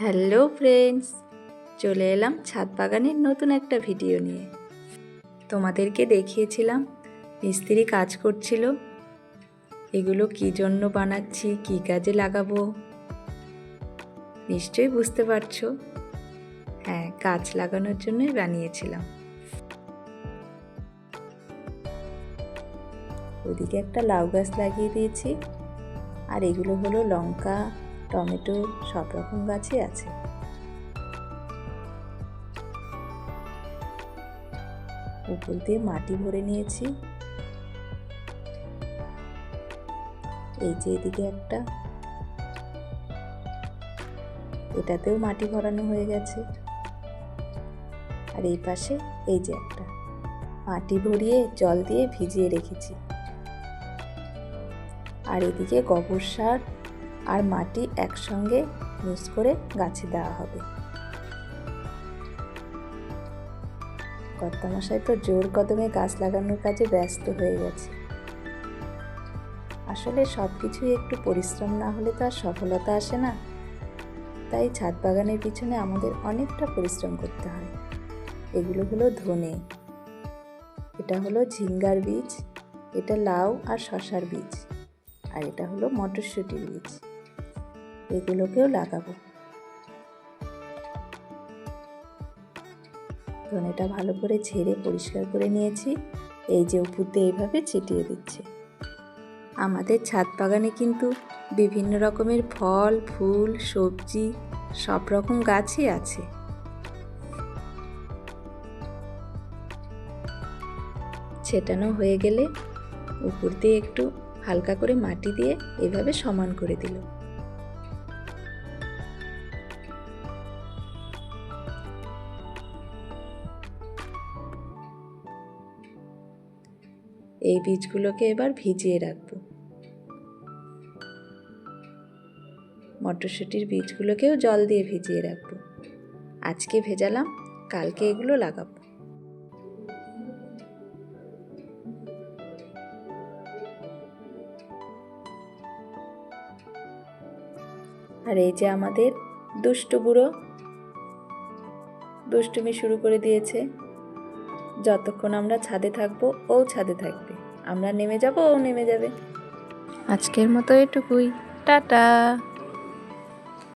Hello friends, চলে এলাম ছাদ বাগানের নতুন একটা ভিডিও নিয়ে। তোমাদেরকে দেখিয়েছিলাম মিস্ত্রি কাজ করছিল। এগুলো কী জন্য বানাচ্ছি, কী কাজে লাগাবো নিশ্চয়ই বুঝতে পারছো। হ্যাঁ, গাছ লাগানোর জন্যই বানিয়েছিলাম। ওদিকে একটা লাউ গাছ লাগিয়ে দিয়েছি, আর এগুলো হলো লঙ্কা, টমেটো, সব রকম গাছই আছে। উপর দিয়ে মাটি ভরে নিয়েছি। এই যে এদিকে একটা, এটাতেও মাটি ভরানো হয়ে গেছে। আর এই পাশে এই যে একটা, মাটি ভরিয়ে জল দিয়ে ভিজিয়ে রেখেছি। আর এদিকে গোবর সার আর মাটি একসঙ্গে মিক্স করে গাছে দেওয়া হবে। কর্তামশাই তো জোর কদমে গাছ লাগানোর কাজে ব্যস্ত হয়ে গেছে। আসলে সব কিছুই একটু পরিশ্রম না হলে তো আর সফলতা আসে না। তাই ছাদ বাগানের পিছনে আমাদের অনেকটা পরিশ্রম করতে হয়। এগুলো হলো ধনে, এটা হলো ঝিঙ্গার বীজ, এটা লাউ আর শশার বীজ, আর এটা হলো মটরশুঁটির বীজ। এগুলোকেও লাগাবো। ধনেটা ভালো করে ঝেড়ে পরিষ্কার করে নিয়েছি। এই যে উপর দিয়ে এইভাবে ছিটিয়ে দিচ্ছি। আমাদের ছাদ বাগানে কিন্তু বিভিন্ন রকমের ফল, ফুল, সবজি, সব রকম গাছই আছে। ছেটানো হয়ে গেলে উপর দিয়ে একটু হালকা করে মাটি দিয়ে এভাবে সমান করে দিল। এই বীজগুলোকে এবার ভিজিয়ে রাখবো। মটরশুঁটির বীজগুলোকেও জল দিয়ে ভিজিয়ে রাখবো। আজকে ভেজালাম, কালকে এগুলো লাগাবো। আর এই যে আমাদের দুষ্টু বুড়ো দুষ্টুমি শুরু করে দিয়েছে। যতক্ষণ আমরা ছাদে থাকবো ও ছাদে থাকবে, আমরা নেমে যাব ও নেমে যাবে। আজকের মতো এটুকুই, টাটা।